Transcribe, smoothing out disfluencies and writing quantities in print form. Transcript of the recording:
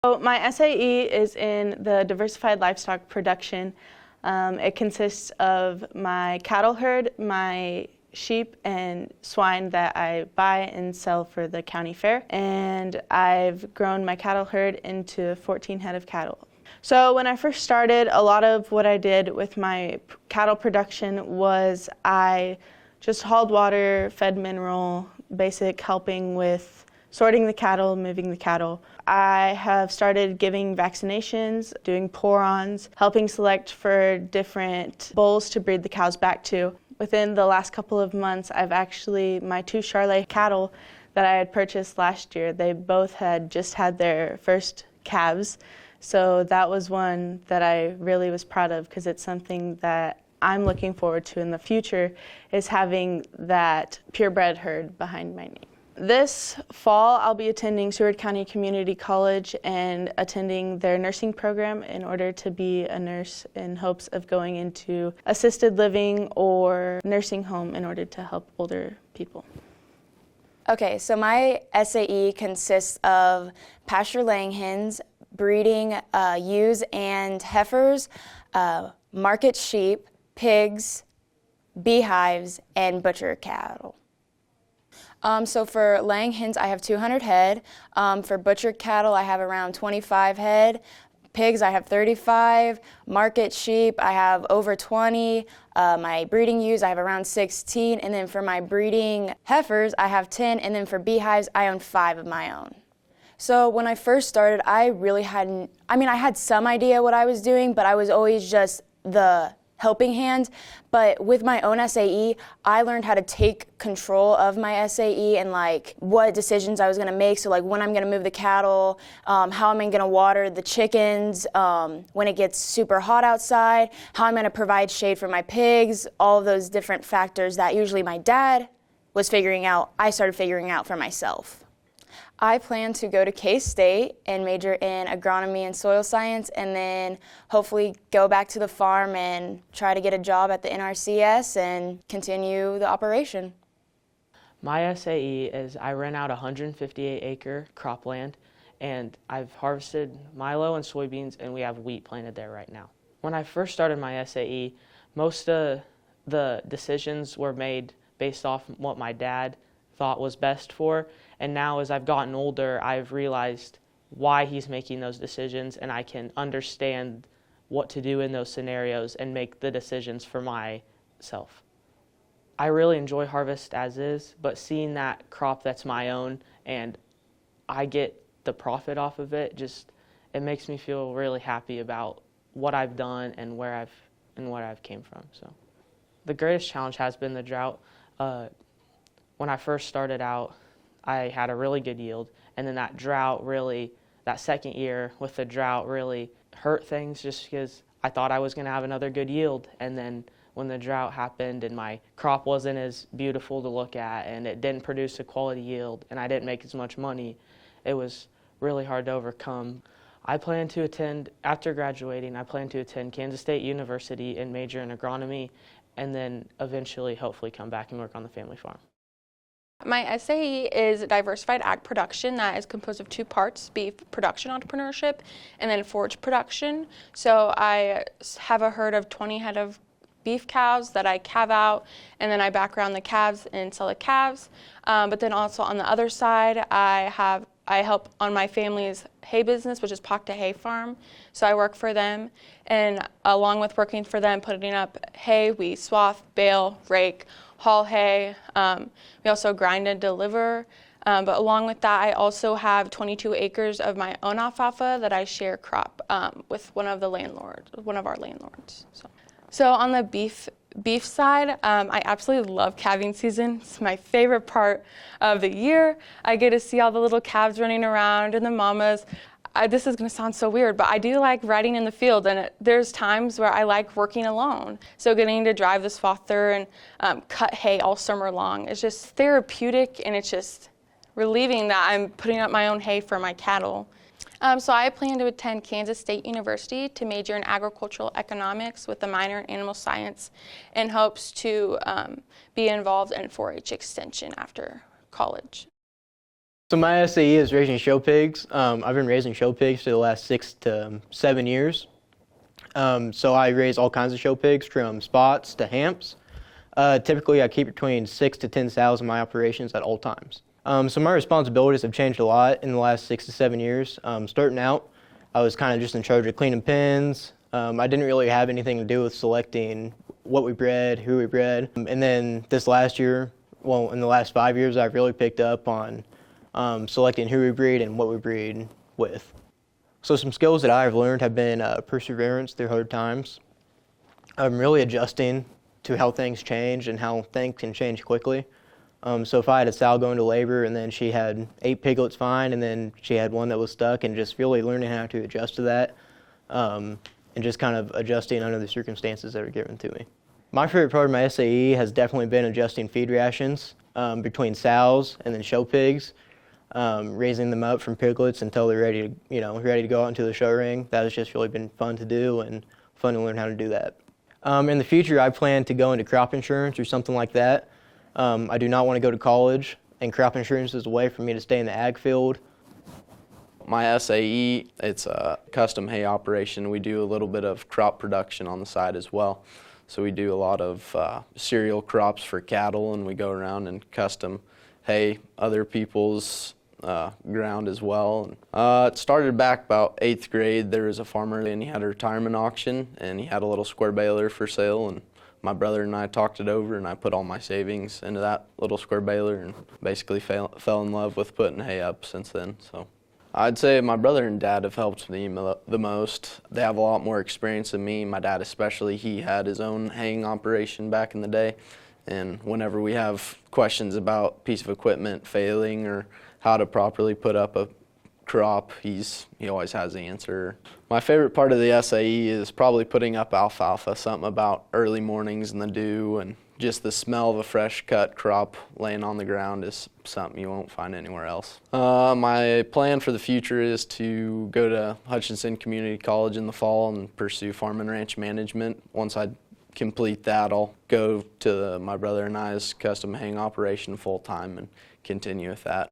So my SAE is in the diversified livestock production. It consists of my cattle herd, my sheep and swine that I buy and sell for the county fair, and I've grown my cattle herd into 14 head of cattle. So when I first started, a lot of what I did with my cattle production was I just hauled water, fed mineral, basic helping with sorting the cattle, moving the cattle. I have started giving vaccinations, doing pour-ons, helping select for different bulls to breed the cows back to. Within the last couple of months, my 2 Charolais cattle that I had purchased last year, they both had just had their first calves. So that was one that I really was proud of because it's something that I'm looking forward to in the future, is having that purebred herd behind my name. This fall, I'll be attending Seward County Community College and attending their nursing program in order to be a nurse in hopes of going into assisted living or nursing home in order to help older people. Okay, so my SAE consists of pasture-laying hens, breeding ewes and heifers, market sheep, pigs, beehives, and butcher cattle. So for laying hens, I have 200 head. For butcher cattle, I have around 25 head. Pigs, I have 35. Market sheep, I have over 20. My breeding ewes, I have around 16. And then for my breeding heifers, I have 10. And then for beehives, I own 5 of my own. So when I first started, I had some idea what I was doing, but I was always just the helping hand. But with my own SAE, I learned how to take control of my SAE and what decisions I was going to make. So when I'm going to move the cattle, how am I going to water the chickens, when it gets super hot outside, how I'm going to provide shade for my pigs, all of those different factors that usually my dad was figuring out, I started figuring out for myself. I plan to go to K-State and major in agronomy and soil science, and then hopefully go back to the farm and try to get a job at the NRCS and continue the operation. My SAE is I rent out 158-acre cropland, and I've harvested milo and soybeans, and we have wheat planted there right now. When I first started my SAE, most of the decisions were made based off what my dad thought was best for, and now as I've gotten older, I've realized why he's making those decisions, and I can understand what to do in those scenarios and make the decisions for myself. I really enjoy harvest as is, but seeing that crop that's my own and I get the profit off of it, it makes me feel really happy about what I've done and where I've came from. So the greatest challenge has been the drought. When I first started out, I had a really good yield, and then that second year with the drought really hurt things just because I thought I was going to have another good yield, and then when the drought happened and my crop wasn't as beautiful to look at and it didn't produce a quality yield and I didn't make as much money, it was really hard to overcome. After graduating, I plan to attend Kansas State University and major in agronomy, and then eventually hopefully come back and work on the family farm. My SAE is diversified ag production that is composed of 2 parts, beef production entrepreneurship and then forage production. So I have a herd of 20 head of beef cows that I calve out, and then I back around the calves and sell the calves. But then also on the other side, I help on my family's hay business, which is Pacta Hay Farm. So I work for them, and along with working for them, putting up hay, we swath, bale, rake, haul hay. We also grind and deliver. But along with that, I also have 22 acres of my own alfalfa that I share crop with one of our landlords. So on the beef side, I absolutely love calving season. It's my favorite part of the year. I get to see all the little calves running around and the mamas. This is going to sound so weird, but I do like riding in the field, and there's times where I like working alone. So getting to drive the swather and cut hay all summer long is just therapeutic, and it's just relieving that I'm putting up my own hay for my cattle. So I plan to attend Kansas State University to major in agricultural economics with a minor in animal science, in hopes to be involved in 4-H extension after college. So my SAE is raising show pigs. I've been raising show pigs for the last 6 to 7 years. So I raise all kinds of show pigs, from spots to hamps. Typically, I keep between 6 to 10 sows in my operations at all times. So my responsibilities have changed a lot in the last 6 to 7 years. Starting out, I was kind of just in charge of cleaning pens. I didn't really have anything to do with selecting what we bred, who we bred. And then this last year, well, in the last 5 years, I've really picked up on selecting who we breed and what we breed with. So some skills that I've learned have been perseverance through hard times. I'm really adjusting to how things change and how things can change quickly. So if I had a sow going to labor and then she had 8 piglets fine and then she had one that was stuck, and just really learning how to adjust to that and just kind of adjusting under the circumstances that are given to me. My favorite part of my SAE has definitely been adjusting feed rations between sows and then show pigs, raising them up from piglets until they're ready to go out into the show ring. That has just really been fun to do and fun to learn how to do that. In the future, I plan to go into crop insurance or something like that. I do not want to go to college, and crop insurance is a way for me to stay in the ag field. My SAE, it's a custom hay operation. We do a little bit of crop production on the side as well. So we do a lot of cereal crops for cattle, and we go around and custom hay other people's ground as well. It started back about 8th grade. There was a farmer and he had a retirement auction, and he had a little square baler for sale, and my brother and I talked it over, and I put all my savings into that little square baler and basically fell in love with putting hay up since then. So I'd say my brother and dad have helped me the most. They have a lot more experience than me. My dad especially, he had his own haying operation back in the day. And whenever we have questions about a piece of equipment failing or how to properly put up a crop, he always has the answer. My favorite part of the SAE is probably putting up alfalfa, something about early mornings and the dew, and just the smell of a fresh cut crop laying on the ground is something you won't find anywhere else. My plan for the future is to go to Hutchinson Community College in the fall and pursue farm and ranch management. Once I complete that, I'll go to my brother and I's custom haying operation full time and continue with that.